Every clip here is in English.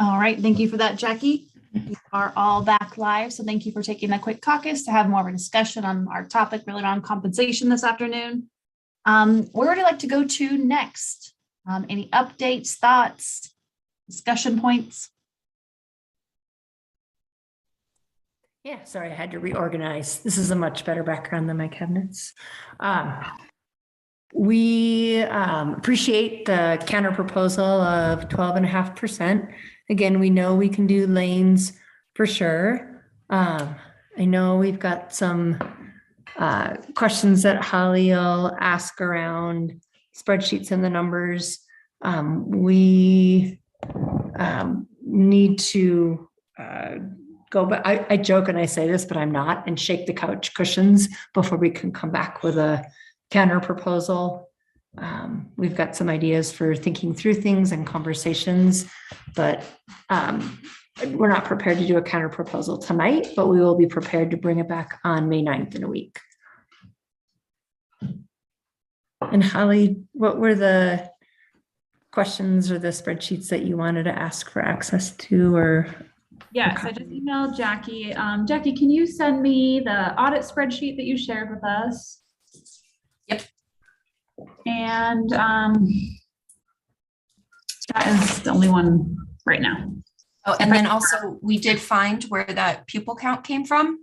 All right, thank you for that, Jackie. We are all back live, so thank you for taking that quick caucus to have more of a discussion on our topic really around compensation this afternoon. Where would you like to go to next? Any updates, thoughts, discussion points? Yeah, sorry, I had to reorganize. This is a much better background than my cabinets. We appreciate the counter proposal of 12.5%. Again, we know we can do lanes for sure. I know we've got some questions that Holly will ask around spreadsheets and the numbers. We need to go, but I joke and I say this, but I'm not, and shake the couch cushions before we can come back with a counter proposal. We've got some ideas for thinking through things and conversations, but we're not prepared to do a counter proposal tonight, but we will be prepared to bring it back on May 9th in a week. And Holly, what were the questions or the spreadsheets that you wanted to ask for access to? Or yes, I just emailed Jackie. Jackie, can you send me the audit spreadsheet that you shared with us? Yep. And that is the only one right now. Oh, and then also we did find where that pupil count came from.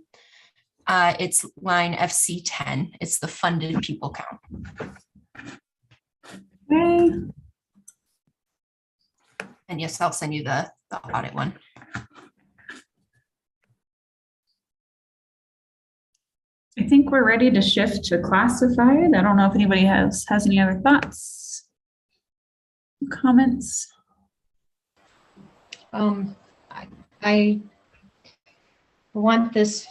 It's line FC10. It's the funded pupil count. Okay. And yes, I'll send you the audit one. I think we're ready to shift to classified. I don't know if anybody has any other thoughts, comments. I want this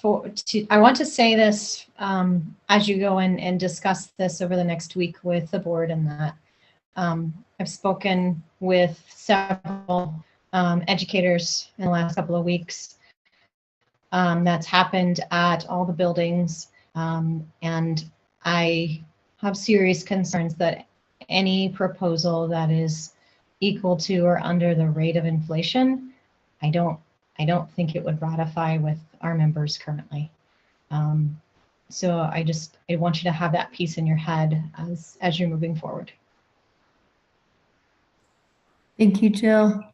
I want to say this as you go in and discuss this over the next week with the board, and that I've spoken with several educators in the last couple of weeks. That's happened at all the buildings, and I have serious concerns that any proposal that is equal to or under the rate of inflation, I don't think it would ratify with our members currently. So I want you to have that piece in your head as you're moving forward. thank you, Jill.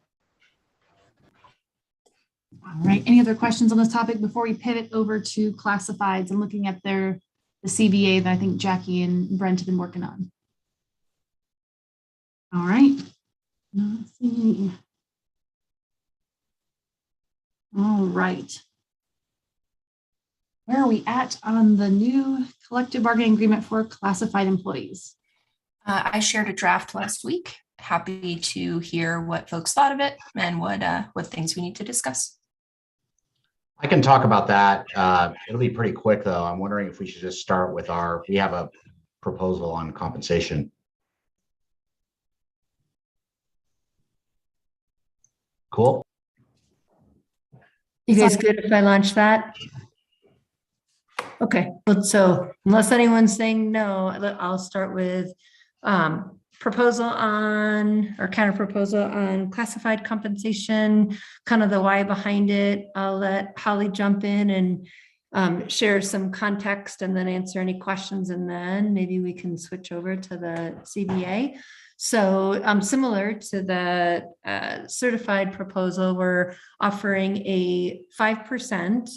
All right, any other questions on this topic before we pivot over to classifieds and looking at the CBA that I think Jackie and Brent have been working on? All right. Let's see. All right. Where are we at on the new collective bargaining agreement for classified employees? I shared a draft last week. Happy to hear what folks thought of it and what things we need to discuss. I can talk about that. It'll be pretty quick though. I'm wondering if we should just start with we have a proposal on compensation. Cool. You guys good if I launch that? Okay, well, so unless anyone's saying no, I'll start with proposal on or counter proposal on classified compensation, kind of the why behind it. I'll let Holly jump in and share some context and then answer any questions, and then maybe we can switch over to the CBA. So similar to the certified proposal, we're offering a 5%,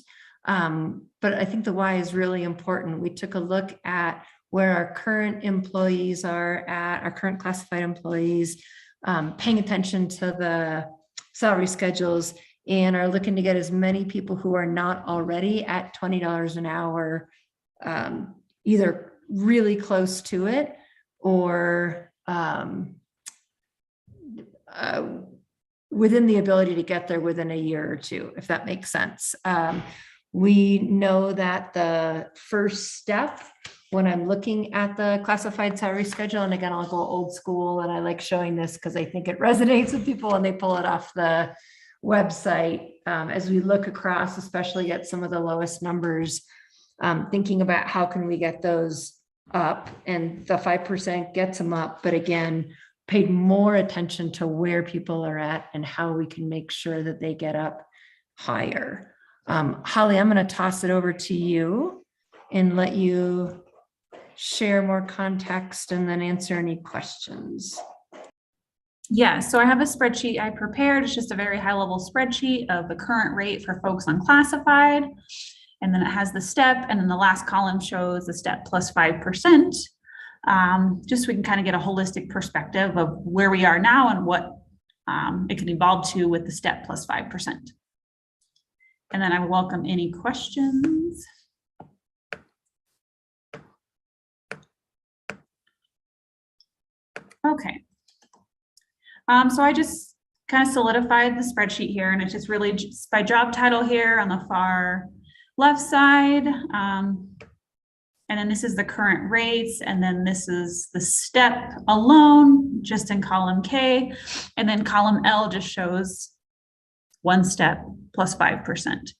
but I think the why is really important. We took a look at where our current employees are at, our current classified employees, paying attention to the salary schedules, and are looking to get as many people who are not already at $20 an hour, either really close to it or within the ability to get there within a year or two, if that makes sense. We know that the first step when I'm looking at the classified salary schedule, and again, I'll go old school, and I like showing this because I think it resonates with people when they pull it off the website. As we look across, especially at some of the lowest numbers, thinking about how can we get those up, and the 5% gets them up. But again, paid more attention to where people are at and how we can make sure that they get up higher. Holly, I'm going to toss it over to you and let you share more context and then answer any questions. Yeah, so I have a spreadsheet I prepared. It's just a very high level spreadsheet of the current rate for folks on classified. And then it has the step, and then the last column shows the step plus 5%. Just so we can kind of get a holistic perspective of where we are now and what it can evolve to with the step plus 5%. And then I will welcome any questions. Okay. So I just kind of solidified the spreadsheet here, and it's just really just by job title here on the far left side. And then this is the current rates, and then this is the step alone, just in column K. And then column L just shows one step plus 5%.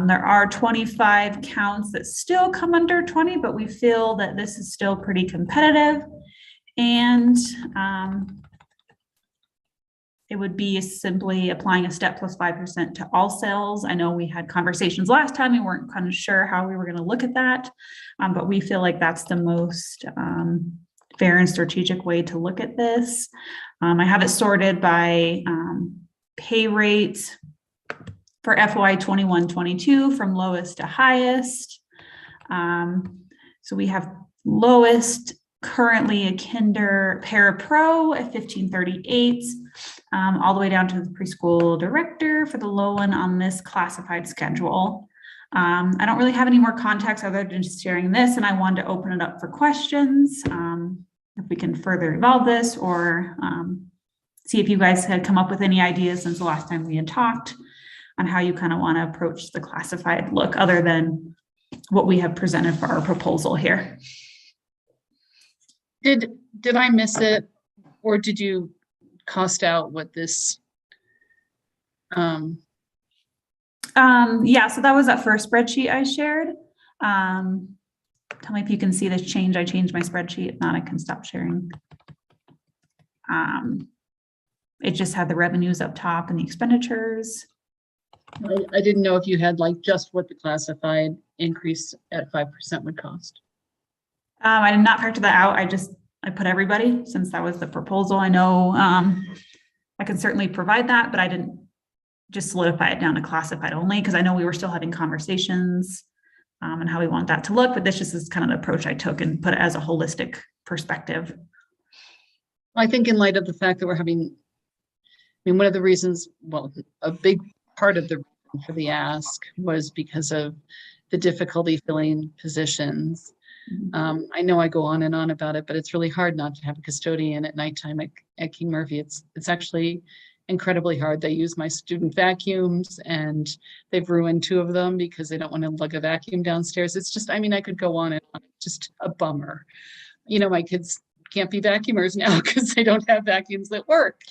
There are 25 counts that still come under 20, but we feel that this is still pretty competitive. And it would be simply applying a step plus 5% to all sales. I know we had conversations last time. We weren't kind of sure how we were going to look at that, but we feel like that's the most fair and strategic way to look at this. I have it sorted by pay rates for FY 21-22 from lowest to highest. So we have lowest currently a kinder parapro at 1538, all the way down to the preschool director for the low one on this classified schedule. I don't really have any more context other than just sharing this, and I wanted to open it up for questions. If we can further evolve this, or see if you guys had come up with any ideas since the last time we had talked on how you kind of want to approach the classified look other than what we have presented for our proposal here. Did I miss it, or did you cost out what this? Yeah, so that was that first spreadsheet I shared. Tell me if you can see this change. I changed my spreadsheet. If not, I can stop sharing. It just had the revenues up top and the expenditures. I didn't know if you had like just what the classified increase at 5% would cost. I did not factor that out. I put everybody, since that was the proposal. I know I can certainly provide that, but I didn't just solidify it down to classified only, because I know we were still having conversations and how we want that to look, but this just is kind of the approach I took and put it as a holistic perspective. I think in light of the fact that we're having, I mean, one of the reasons, well, a big part of the reason for the ask was because of the difficulty filling positions. I know I go on and on about it, but it's really hard not to have a custodian at nighttime at King Murphy. It's actually incredibly hard. They use my student vacuums, and they've ruined 2 of them because they don't want to lug a vacuum downstairs. It's just, I mean, I could go on and on. It's just a bummer. You know, my kids can't be vacuumers now because they don't have vacuums that work.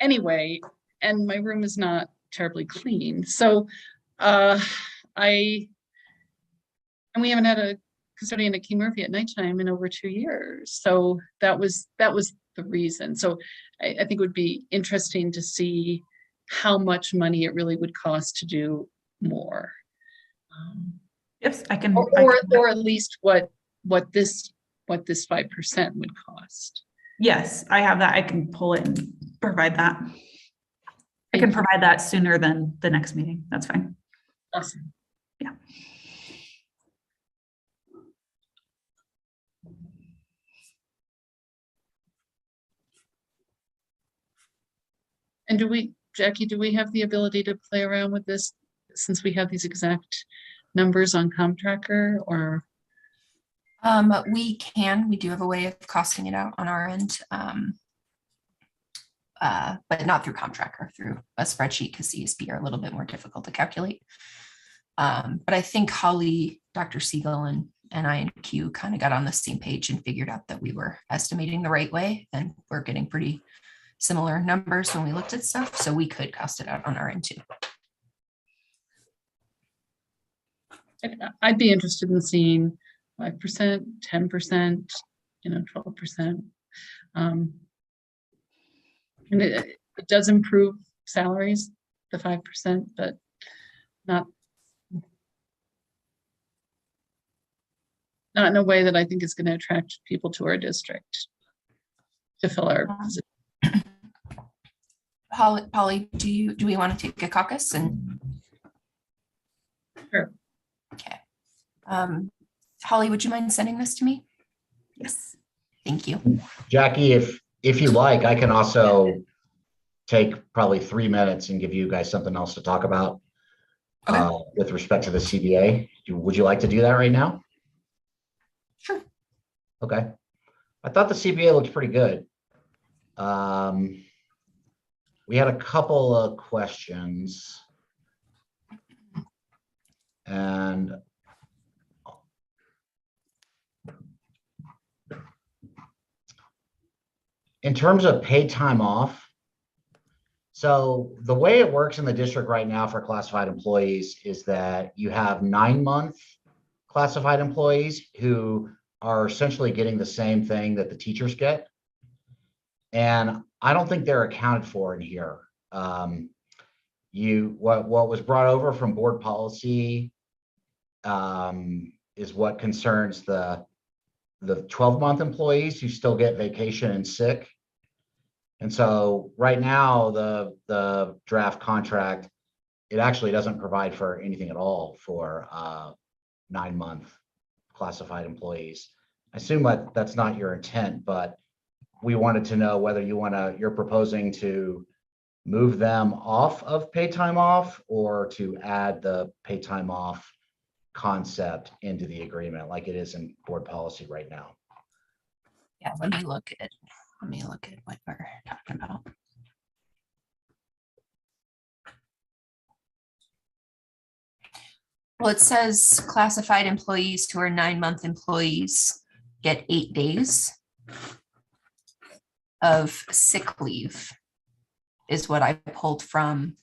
Anyway, and my room is not terribly clean. So and we haven't had a custodian at King Murphy at nighttime in over 2 years. So that was the reason. So I think it would be interesting to see how much money it really would cost to do more. Yes, I can. Or at least what this 5% would cost. Yes, I have that. I can pull it and provide that. I can provide that sooner than the next meeting. That's fine. Awesome. Yeah. And Jackie, do we have the ability to play around with this since we have these exact numbers on ComTracker, or? We do have a way of costing it out on our end. But not through ComTracker, through a spreadsheet, because CSP are a little bit more difficult to calculate. But I think Holly, Dr. Siegel, and I and Q kind of got on the same page and figured out that we were estimating the right way, and we're getting pretty similar numbers when we looked at stuff, so we could cost it out on our end too. I'd be interested in seeing 5%, 10%, 12%. And it does improve salaries, the 5%, but not in a way that I think is going to attract people to our district to fill our position. Polly, do we want to take a caucus and? Sure. Okay. Holly, would you mind sending this to me? Yes. Thank you. Jackie, if you like, I can also take probably 3 minutes and give you guys something else to talk about Okay. with respect to the CBA. Would you like to do that right now? Sure. Okay. I thought the CBA looked pretty good. We had a couple of questions. And in terms of paid time off, so the way it works in the district right now for classified employees is that you have 9-month classified employees who are essentially getting the same thing that the teachers get. And I don't think they're accounted for in here. What was brought over from board policy is what concerns the 12-month employees who still get vacation and sick. And so right now, the draft contract, it actually doesn't provide for anything at all for 9-month classified employees. I assume that that's not your intent, but we wanted to know whether you're proposing to move them off of paid time off or to add the paid time off concept into the agreement like it is in board policy right now. Yeah, let me look at what we're talking about. Well, it says classified employees who are 9-month employees get 8 days of sick leave is what I pulled from.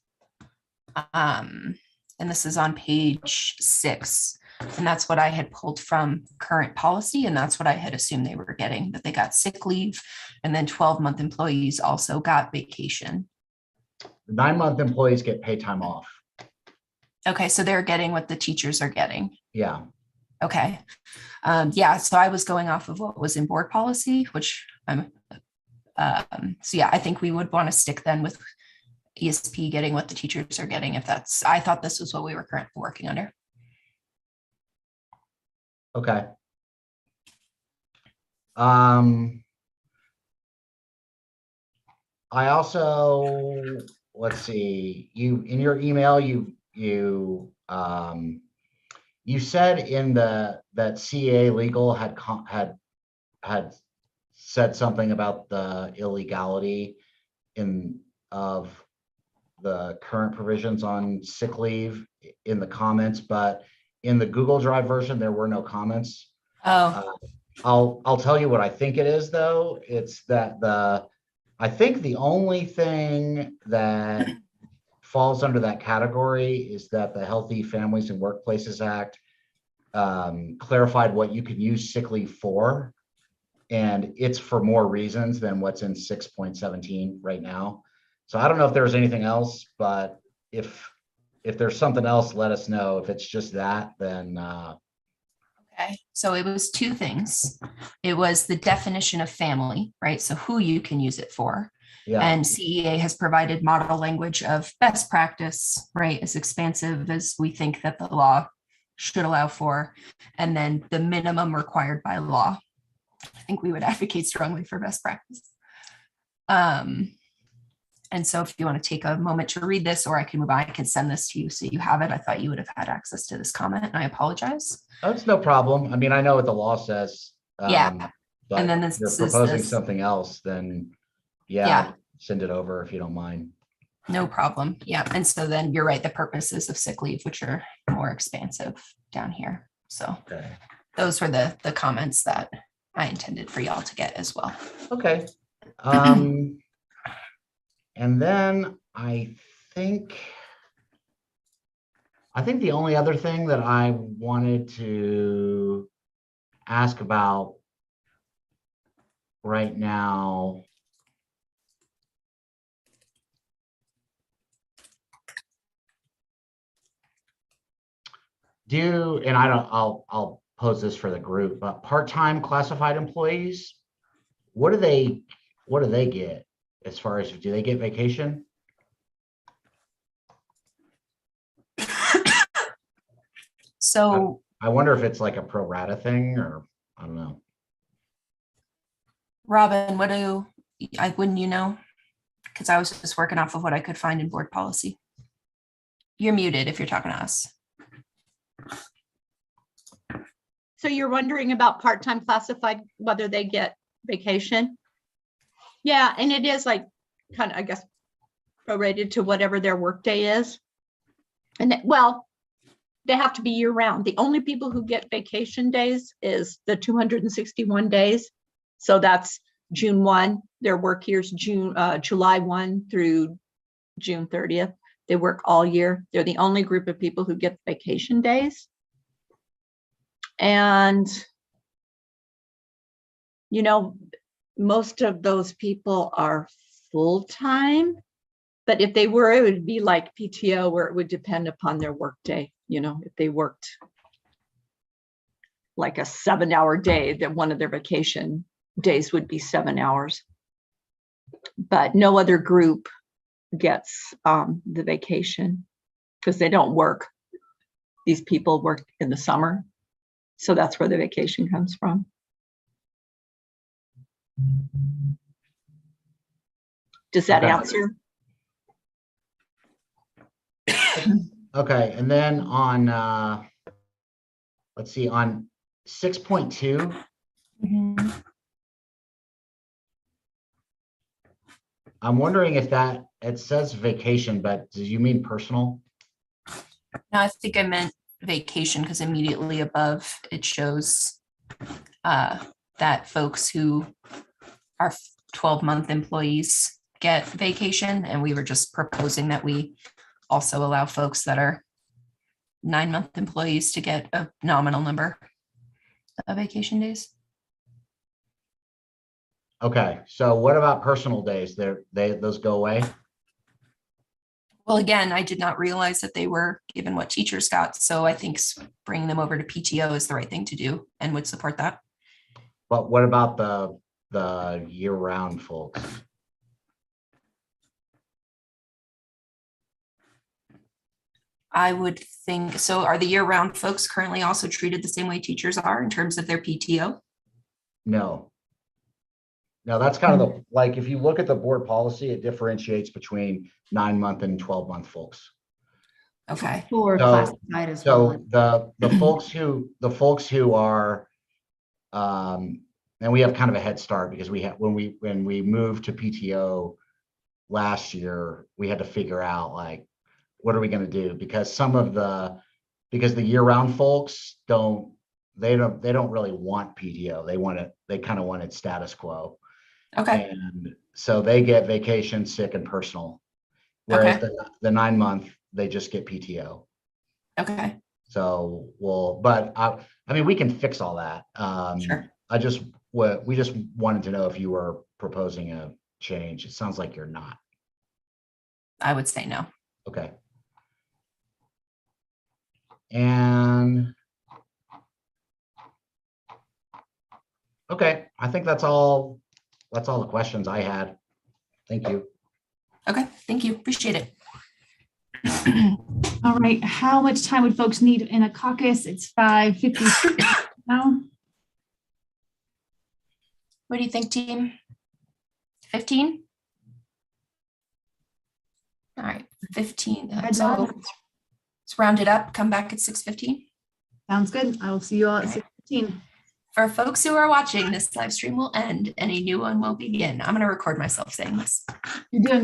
And this is on page 6. And that's what I had pulled from current policy. And that's what I had assumed they were getting, that they got sick leave. And then 12-month employees also got vacation. The 9-month employees get paid time off. Okay, so they're getting what the teachers are getting. Yeah. Okay. Yeah, so I was going off of what was in board policy, which I'm, so yeah, I think we would want to stick then with ESP getting what the teachers are getting if that's, I thought this was what we were currently working under. Okay. I also, let's see, in your email, you said in that CA legal had said something about the illegality of the current provisions on sick leave in the comments, but in the Google Drive version, there were no comments. Oh, I'll tell you what I think it is though. It's that I think the only thing that falls under that category is that the Healthy Families and Workplaces Act clarified what you can use sick leave for. And it's for more reasons than what's in 6.17 right now. So I don't know if there's anything else, but if there's something else, let us know. If it's just that, then okay. So it was 2 things. It was the definition of family, right? So who you can use it for. yeah. And CEA has provided model language of best practice, right? As expansive as we think that the law should allow for. And then the minimum required by law. I think we would advocate strongly for best practice. And so if you want to take a moment to read this, or I can move on, I can send this to you so you have it. I thought you would have had access to this comment and I apologize. That's no problem. I mean, I know what the law says. Yeah. But And then if you're this is proposing this. something else, then yeah, Yeah. send it over if you don't mind. No problem. Yeah. And so then you're right, the purposes of sick leave, which are more expansive down here. So Okay. those were the comments that I intended for y'all to get as well. Okay. And then I think the only other thing that I wanted to ask about right now. And I'll pose this for the group, but part-time classified employees, what do they get as far as, do they get vacation? So I wonder if it's like a pro rata thing, or I don't know. Robin, wouldn't you know? Because I was just working off of what I could find in board policy. You're muted if you're talking to us. So you're wondering about part-time classified, whether they get vacation? Yeah, and it is like kind of, I guess, prorated to whatever their workday is. And well, they have to be year round. The only people who get vacation days is the 261 days. So that's June 1, their work year's July 1 through June 30th. They work all year. They're the only group of people who get vacation days. And, most of those people are full-time, but if they were, it would be like PTO, where it would depend upon their workday. If they worked like a 7-hour day, then one of their vacation days would be 7 hours. But no other group gets the vacation because they don't work. These people work in the summer. So that's where the vacation comes from. Does that Okay. answer? Okay, and then on, let's see, on 6.2, I'm wondering if it says vacation, but do you mean personal? No, I think I meant vacation because immediately above it shows that folks who are 12-month employees get vacation, and we were just proposing that we also allow folks that are 9-month employees to get a nominal number of vacation days. Okay, so what about personal days? Those go away? Well, again, I did not realize that they were given what teachers got, so I think bringing them over to PTO is the right thing to do and would support that. But what about the year-round folks? I would think, so are the year-round folks currently also treated the same way teachers are in terms of their PTO? No. No, that's kind of like, if you look at the board policy, it differentiates between 9-month and 12-month folks. Okay, Or So- classified as well. So the folks who are, and we have kind of a head start because when we moved to PTO last year, we had to figure out like, what are we going to do? Because because the year-round folks don't really want PTO. They kind of want it status quo. okay, And so they get vacation, sick, and personal. Whereas the 9-month, they just get PTO. okay, So but I mean, we can fix all that. sure. We just wanted to know if you were proposing a change. It sounds like you're not. I would say no. Okay. And okay, I think that's all the questions I had. Thank you. Okay, thank you, appreciate it. All right, how much time would folks need in a caucus? It's 5:50 now. What do you think, team? 15? All right, 15. Good So job. let's round it up, come back at 6:15. Sounds good. I will see you all at 6:15. For folks who are watching, this live stream will end and a new one will begin. I'm going to record myself saying this. You're doing